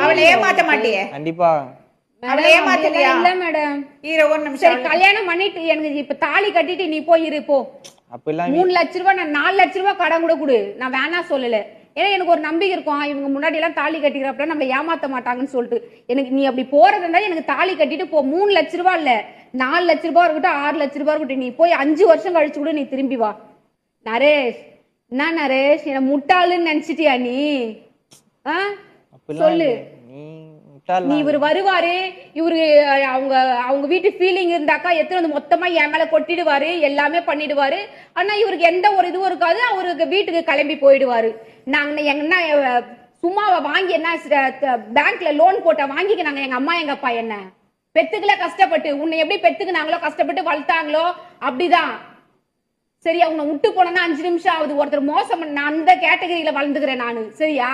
அவளை ஏமாத்த மாட்டியே? கண்டிப்பா அவளை ஏமாத்தலையா? இல்ல மேடம். ஒரு நிமிஷம். சரி கல்யாணம் பண்ணிட்டு எனக்கு இப்ப தாலி கட்டிட்டு நீ போய் இரு போ. அப்பெல்லாம் 3 லட்ச ரூபாய் நான் 4 லட்ச ரூபாய் கடன் கூட கொடு, நான் வேணா சொல்லல. ஏன்னா எனக்கு ஒரு நம்பிக்கை இருக்கும், இவங்க முன்னாடி எல்லாம் தாலி கட்டிக்கிறப்ப நம்மள ஏமாத்த மாட்டாங்கன்னு சொல்லிட்டு. எனக்கு நீ அப்படி போறதுன்னா எனக்கு தாலி கட்டிட்டு போ. 3 லட்ச ரூபாய் இல்ல, 4 லட்ச ரூபாய் இருக்கட்டும், 6 லட்ச ரூபாய் இருக்கட்டும், நீ போய் 5 வருஷம் கழிச்சு கூட நீ திரும்பி வா. நரேஷ், என்ன நரேஷ், என்ன முட்டாளுன்னு நினைச்சிட்டியா நீ? சொல்லு. நீ இவர் வருவாரு, இவரு அவங்க வீட்டு ஃபீலிங் இருந்தாக்கா எத்தனை வந்து மொத்தமா என் மேல கொட்டிடுவாரு, எல்லாமே பண்ணிடுவாரு. ஆனா இவருக்கு எந்த ஒரு இதுவும் இருக்காது, அவருக்கு வீட்டுக்கு கிளம்பி போயிடுவாரு. நாங்க என்ன சும்மா வாங்கி என்ன பேங்க்ல லோன் போட்ட வாங்கிக்கினாங்க எங்க அம்மா எங்க அப்பா. என்ன பெத்துக்கல கஷ்டப்பட்டு, உன்னை எப்படி பெத்துக்குனாங்களோ கஷ்டப்பட்டு வளர்த்தாங்களோ அப்படிதான். சரி, அவங்க விட்டு போனா 5 நிமிஷம் ஆகுது. ஒருத்தர் மோசம், நான் அந்த கேட்டகரியில வளர்ந்துக்கிறேன் நானு. சரியா?